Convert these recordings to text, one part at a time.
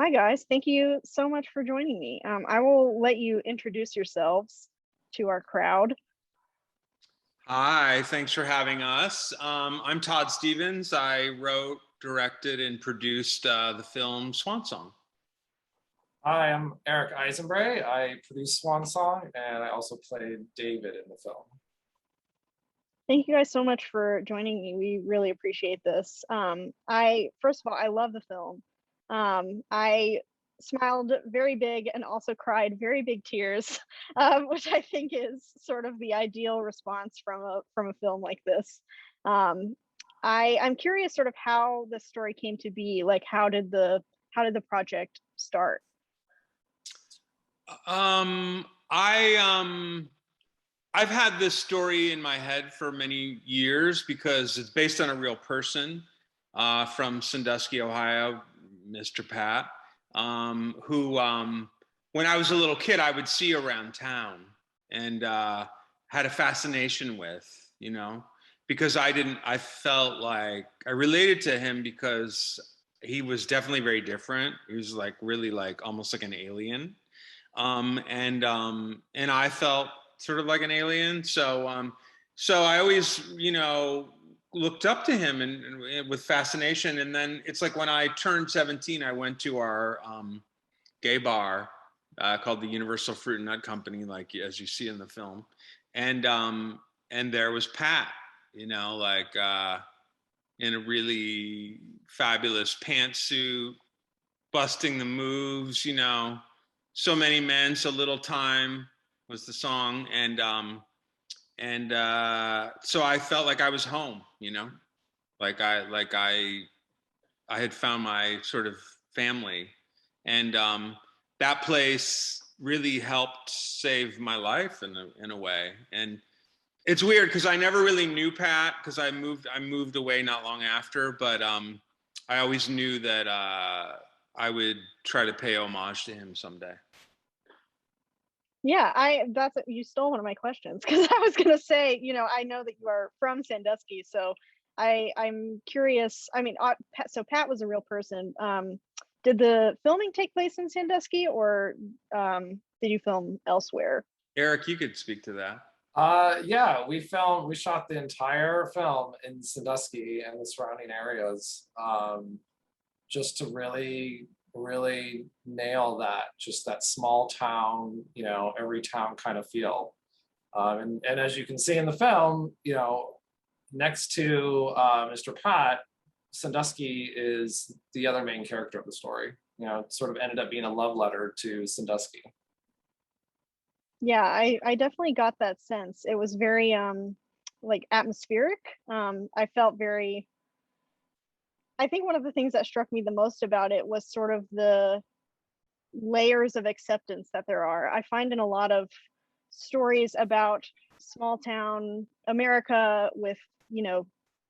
Hi, guys. Thank you so much for joining me. I will let you introduce yourselves to our crowd. Hi, thanks for having us. I'm Todd Stevens. I wrote, directed, and produced the film Swan Song. Hi, I'm Eric Eisenbrey. I produced Swan Song and I also played David in the film. Thank you guys so much for joining me. We really appreciate this. First of all, I love the film. I smiled very big and also cried very big tears, which I think is sort of the ideal response from a film like this. Um, I'm curious sort of how the story came to be. Like, how did the project start? Um, I've had this story in my head for many years because it's based on a real person from Sandusky, Ohio, Mr. Pat, who, when I was a little kid, I would see around town and had a fascination with, because I felt like I related to him because he was definitely very different. He was like really like almost like an alien. And I felt sort of like an alien. So I always, looked up to him and with fascination. And then it's like when I turned 17, I went to our gay bar called the Universal Fruit and Nut Company, like as you see in the film, and there was Pat, in a really fabulous pantsuit, busting the moves, so many men, so little time was the song, and so I felt like I was home, like I had found my sort of family, and that place really helped save my life in a way. And it's weird because I never really knew Pat because I moved away not long after, but I always knew that I would try to pay homage to him someday. Yeah, you stole one of my questions because I was gonna say, I know that you are from Sandusky, so I'm curious. I mean, so Pat was a real person. Did the filming take place in Sandusky, or did you film elsewhere? Eric, you could speak to that. Yeah, we shot the entire film in Sandusky and the surrounding areas, just to really nail just that small town, every town kind of feel. And as you can see in the film, next to Mr. Pat, Sandusky is the other main character of the story. It sort of ended up being a love letter to Sandusky. Yeah, I definitely got that sense. It was very like atmospheric. I felt very. I think one of the things that struck me the most about it was sort of the layers of acceptance that there are. I find in a lot of stories about small town America with,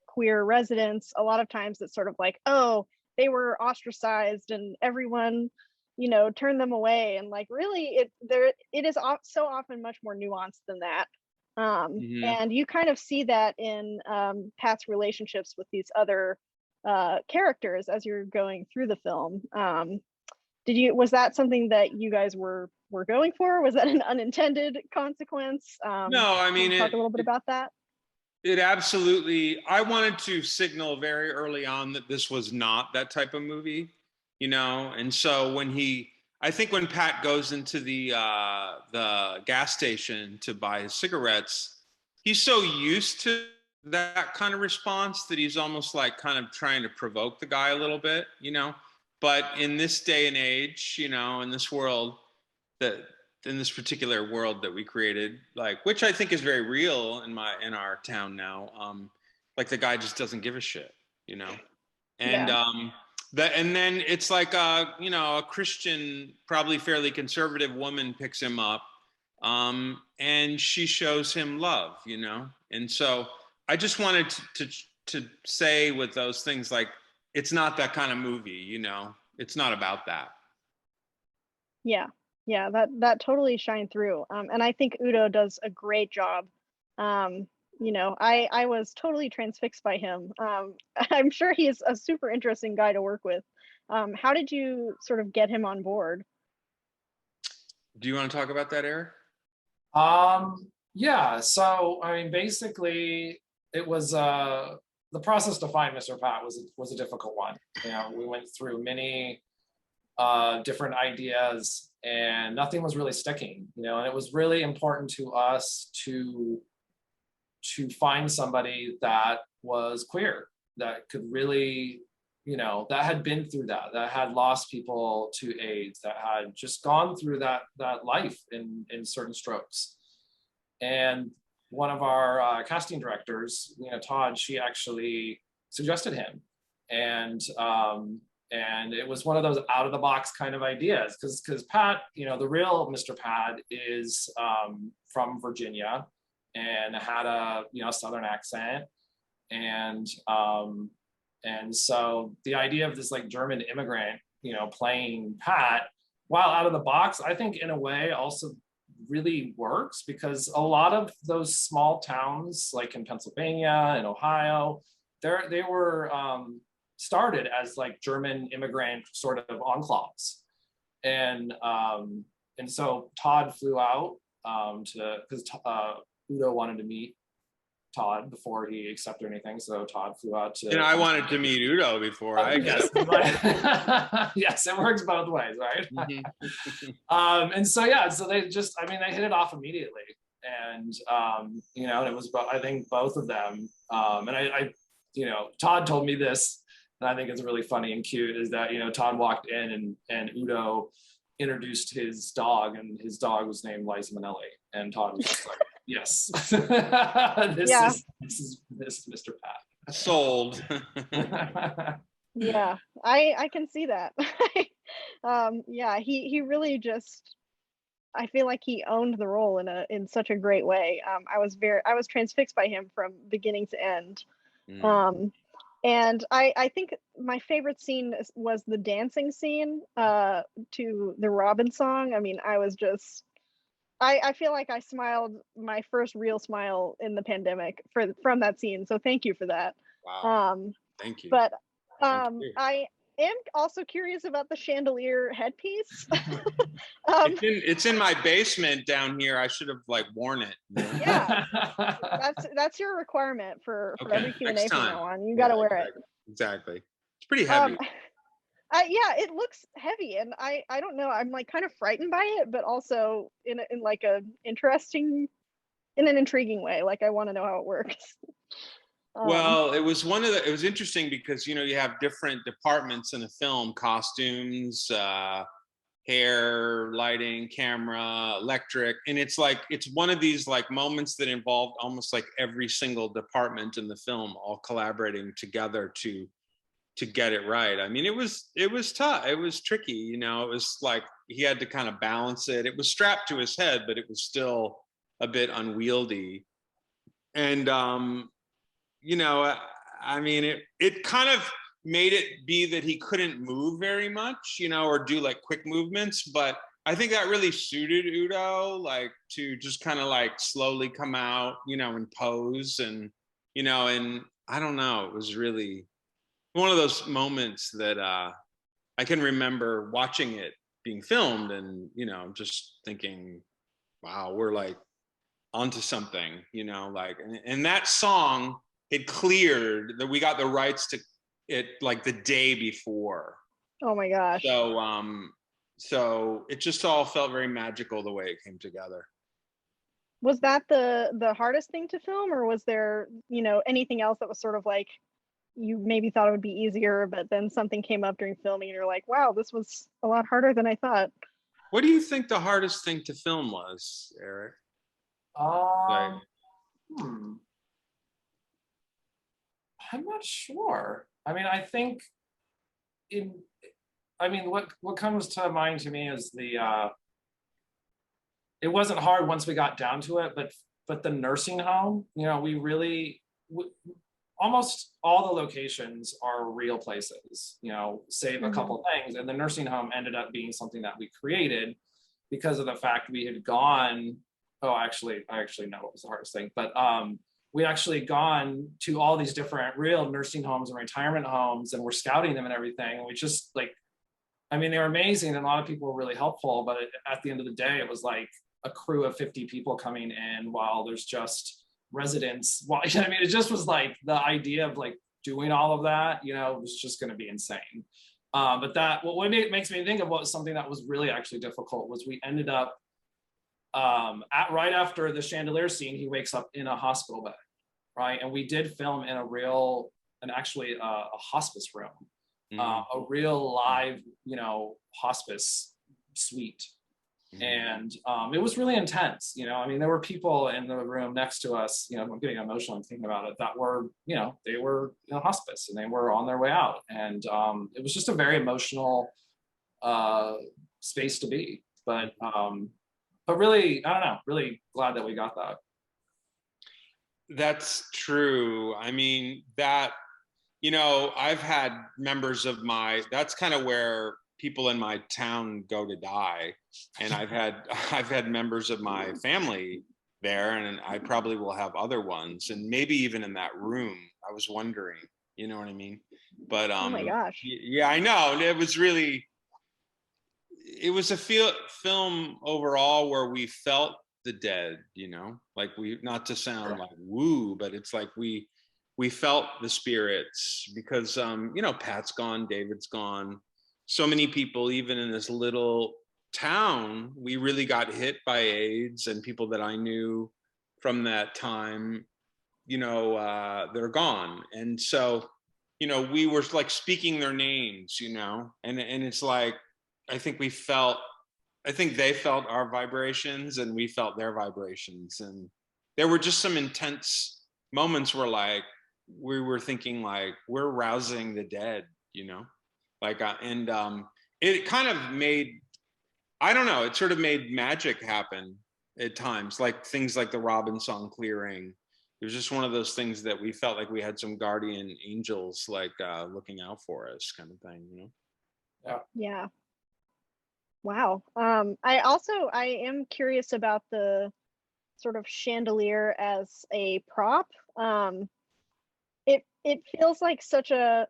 queer residents, a lot of times it's sort of like, oh, they were ostracized and everyone, turned them away. And like, really, it is so often much more nuanced than that. Mm-hmm. And you kind of see that in Pat's relationships with these other characters as you're going through the film. Was that something that you guys were going for? Was that an unintended consequence? No, I Can mean you talk a little bit about that? it absolutely. I wanted to signal very early on that this was not that type of movie, And so I think when Pat goes into the gas station to buy his cigarettes, he's so used to that kind of response that he's almost like kind of trying to provoke the guy a little bit. But in this day and age, in this world, that in this particular world that we created, like, which I think is very real in our town now, like the guy just doesn't give a shit. And Yeah. and then it's like a Christian, probably fairly conservative woman picks him up, and she shows him love. And so I just wanted to say with those things, like, it's not that kind of movie. It's not about that. Yeah. Yeah, that totally shined through. And I think Udo does a great job, you know, I was totally transfixed by him. I'm sure he's a super interesting guy to work with. How did you sort of get him on board? Do you want to talk about that, Eric? Yeah, so I mean, basically, it was the process to find Mr. Pat was a difficult one. You know, we went through many different ideas, and nothing was really sticking. You know, and it was really important to us to find somebody that was queer, that could really, you know, that had been through that had lost people to AIDS, that had just gone through that life in certain strokes. And one of our casting directors, Todd, she actually suggested him, and it was one of those out of the box kind of ideas, because Pat, the real Mr. Pat is from Virginia and had a Southern accent, and so the idea of this like German immigrant playing Pat, while out of the box, I think in a way also really works, because a lot of those small towns like in Pennsylvania and Ohio, they were started as like German immigrant sort of enclaves, and so Todd flew out because Udo wanted to meet Todd before he accepted anything, so Todd flew out to. And I wanted to meet Udo before I accepted. Yes, it works both ways, right? Mm-hmm. And so yeah, so they just, I mean, they hit it off immediately, and and it was, I think, both of them. And I Todd told me this, and I think it's really funny and cute, is that Todd walked in and Udo introduced his dog, and his dog was named Liza Minnelli, and Todd was just like, yes, this is Mr. Pat. Sold. Yeah, I can see that. Yeah, he really just, I feel like he owned the role in such a great way. I was transfixed by him from beginning to end. And I think my favorite scene was the dancing scene to the Robin song. I mean, I was just, I feel like I smiled my first real smile in the pandemic from that scene. So thank you for that. Wow. Thank you. But Thank you. I am also curious about the chandelier headpiece. It's in my basement down here. I should have like worn it. Yeah, that's your requirement for every Q&A from now on. You got to wear it. Exactly. It's pretty heavy. Yeah, it looks heavy, and I don't know. I'm like kind of frightened by it, but also in like an intriguing way. Like I want to know how it works. Well, it was interesting because you have different departments in a film: costumes, hair, lighting, camera, electric, and it's one of these like moments that involved almost like every single department in the film all collaborating together to get it right. I mean, it was tough. It was tricky. It was like he had to kind of balance it. It was strapped to his head, but it was still a bit unwieldy. And I mean, it kind of made it be that he couldn't move very much, or do like quick movements. But I think that really suited Udo, like to just kind of like slowly come out, and pose, and and I don't know, it was really one of those moments that I can remember watching it being filmed and, just thinking, wow, we're like onto something, like, and that song, it cleared that we got the rights to it like the day before. Oh my gosh. So it just all felt very magical the way it came together. Was that the hardest thing to film, or was there, anything else that was sort of like you maybe thought it would be easier, but then something came up during filming and you're like, wow, this was a lot harder than I thought? What do you think the hardest thing to film was, Eric? I'm not sure. I mean, I think what comes to mind to me is it wasn't hard once we got down to it, but the nursing home, almost all the locations are real places, save a couple things. And the nursing home ended up being something that we created because of the fact we had gone, I actually know what was the hardest thing, but we'd actually gone to all these different real nursing homes and retirement homes, and we're scouting them and everything. And we just like, I mean, they were amazing, and a lot of people were really helpful, but at the end of the day, it was like a crew of 50 people coming in while there's just residents. Well, I mean, it just was like the idea of like doing all of that, you know, was just going to be insane. But that, what makes me think of what was something that was really actually difficult was we ended up right after the chandelier scene, he wakes up in a hospital bed, right? And we did film in a hospice room, a real live, you know, hospice suite. And it was really intense, you know. I mean, there were people in the room next to us, you know, I'm getting emotional and thinking about it, that were, you know, they were in a hospice and they were on their way out. And it was just a very emotional space to be. But really, I don't know, really glad that we got that. That's true. I mean, that, you know, I've had members of that's kind of where people in my town go to die. And I've had members of my family there, and I probably will have other ones, and maybe even in that room. I was wondering, you know what I mean? But oh my gosh. yeah, I know. It was a film overall where we felt the dead, you know, like not to sound like woo, but it's like we felt the spirits, because you know, Pat's gone, David's gone. So many people, even in this little town, we really got hit by AIDS, and people that I knew from that time, you know, they're gone. And so, you know, we were like speaking their names, you know, and it's like, I think they felt our vibrations, and we felt their vibrations. And there were just some intense moments where like, we were thinking like, we're rousing the dead, you know? Like, it kind of made, I don't know, it sort of made magic happen at times, like things like the Robin song clearing. It was just one of those things that we felt like we had some guardian angels, like looking out for us, kind of thing, you know? Yeah. Wow. I am curious about the sort of chandelier as a prop. It feels like such a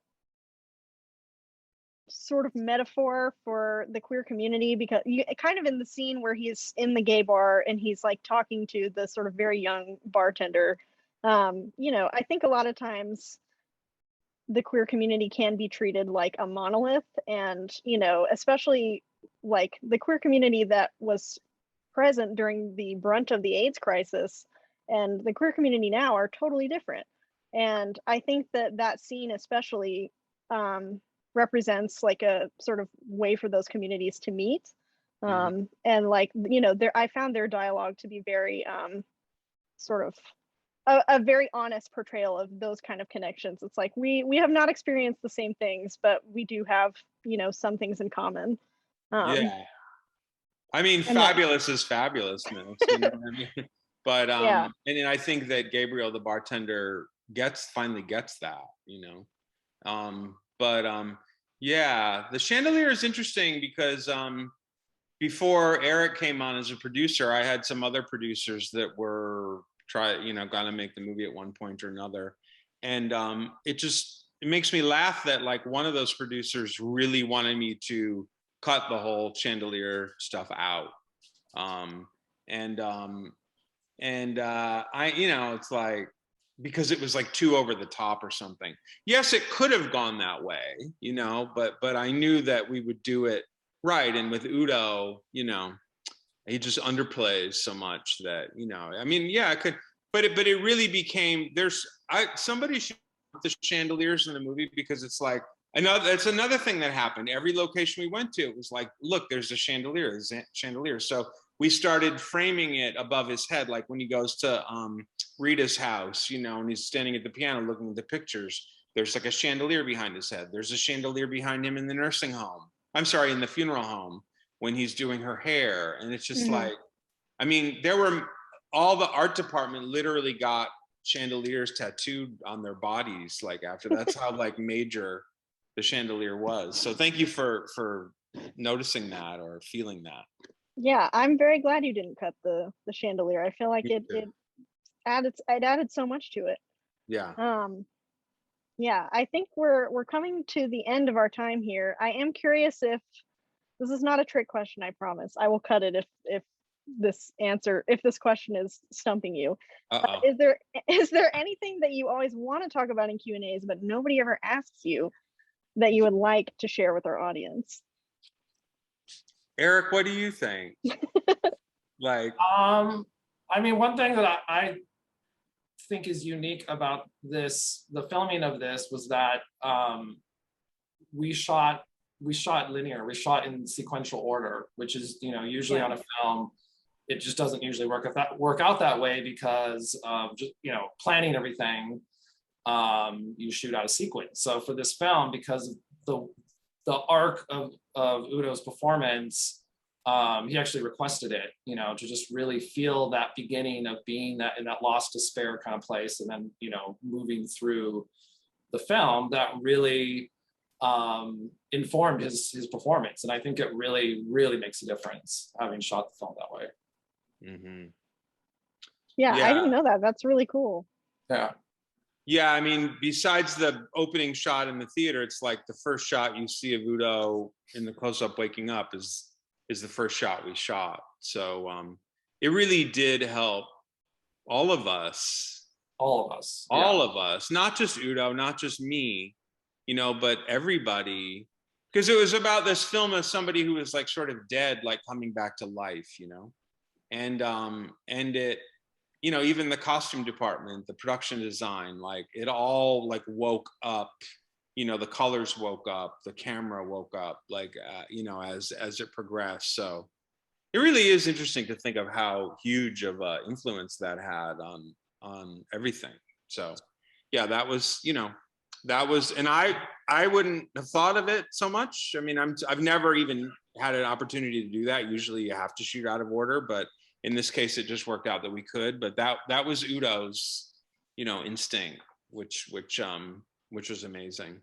sort of metaphor for the queer community, because kind of in the scene where he's in the gay bar and he's like talking to the sort of very young bartender, you know, I think a lot of times the queer community can be treated like a monolith, and, you know, especially like the queer community that was present during the brunt of the AIDS crisis and the queer community now are totally different. And I think that scene especially represents like a sort of way for those communities to meet. And like, you know, I found their dialogue to be very sort of a very honest portrayal of those kind of connections. It's like we have not experienced the same things, but we do have, you know, some things in common. Yeah, I mean, fabulous is fabulous, man. You know what I mean? But yeah. And I think that Gabriel, the bartender, finally gets that, you know. Yeah, the chandelier is interesting because before Eric came on as a producer, I had some other producers that were gonna make the movie at one point or another. And it makes me laugh that like one of those producers really wanted me to cut the whole chandelier stuff out. I, you know, it's like, because it was like too over the top or something. Yes, it could have gone that way, you know, but I knew that we would do it right. And with Udo, you know, he just underplays so much that, you know, I mean, yeah, I could, but it really became, somebody should put the chandeliers in the movie, because it's like, that's another thing that happened. Every location we went to, it was like, look, there's a chandelier, So we started framing it above his head. Like when he goes to Rita's house, you know, and he's standing at the piano looking at the pictures, there's like a chandelier behind his head. There's a chandelier behind him in the nursing home. I'm sorry, in the funeral home when he's doing her hair. And it's just like, I mean, all the art department literally got chandeliers tattooed on their bodies. Like after, that's how like major the chandelier was. So thank you for noticing that or feeling that. Yeah, I'm very glad you didn't cut the chandelier. I feel like it added so much to it. Yeah. Yeah, I think we're coming to the end of our time here. I am curious if this is not a trick question, I promise. I will cut it if this question is stumping you. Uh-oh. Is there anything that you always want to talk about in Q&As but nobody ever asks you that you would like to share with our audience? Eric, what do you think? Like, I mean, one thing that I think is unique about this, the filming of this, was that we shot linear, we shot in sequential order, which is, you know, usually on a film, it just doesn't usually work out that way because of just, you know, planning everything. You shoot out of sequence. So for this film, because of the arc of Udo's performance, he actually requested it, you know, to just really feel that beginning of being that in that lost despair kind of place, and then, you know, moving through the film, that really informed his performance. And I think it really, really makes a difference having shot the film that way. mm-hmm. Yeah, I didn't know that. That's really cool. Yeah. Yeah, I mean, besides the opening shot in the theater, it's like the first shot you see of Udo in the close-up waking up is the first shot we shot. So it really did help all of us. All of us. All of us, not just Udo, not just me, you know, but everybody. Because it was about this film as somebody who was like sort of dead, like coming back to life, you know. And it, you know, even the costume department, the production design, like it all like woke up, you know, the colors woke up, the camera woke up, like, you know, as it progressed. So it really is interesting to think of how huge of an influence that had on everything. So yeah, that was, you know, and I wouldn't have thought of it so much. I mean, I've never even had an opportunity to do that. Usually you have to shoot out of order, but in this case, it just worked out that we could. But that was Udo's, you know, instinct, which was amazing.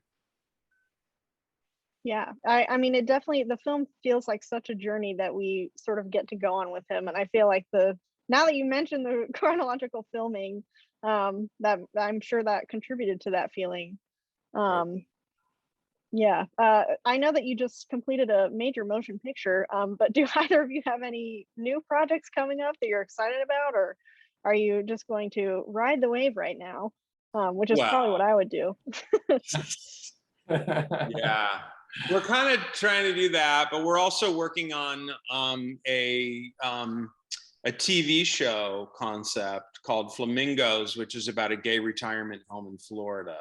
Yeah, I mean, it definitely, the film feels like such a journey that we sort of get to go on with him. And I feel like now that you mentioned the chronological filming, that I'm sure that contributed to that feeling. Yeah, I know that you just completed a major motion picture, but do either of you have any new projects coming up that you're excited about, or are you just going to ride the wave right now, which is probably what I would do? Yeah, we're kind of trying to do that, but we're also working on a TV show concept called Flamingos, which is about a gay retirement home in Florida.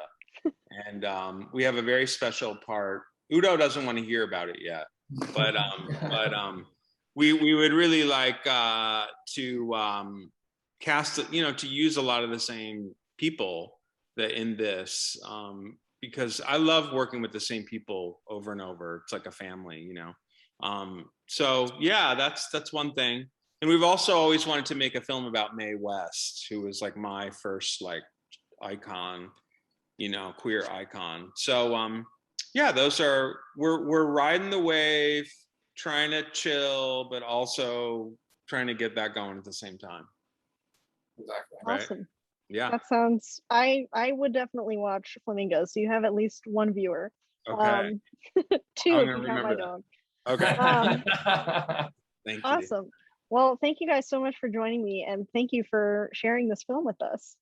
And we have a very special part. Udo doesn't want to hear about it yet, but we would really like to cast, you know, to use a lot of the same people that in this, because I love working with the same people over and over. It's like a family, you know. So yeah, that's one thing. And we've also always wanted to make a film about Mae West, who was like my first like icon, you know, queer icon. So yeah, we're riding the wave, trying to chill, but also trying to get that going at the same time. Exactly. Awesome. Right? Yeah. That sounds, I would definitely watch Flamingos. So you have at least one viewer. Okay. Two if you count my dog. Okay. Thank you. Awesome. Well, thank you guys so much for joining me, and thank you for sharing this film with us.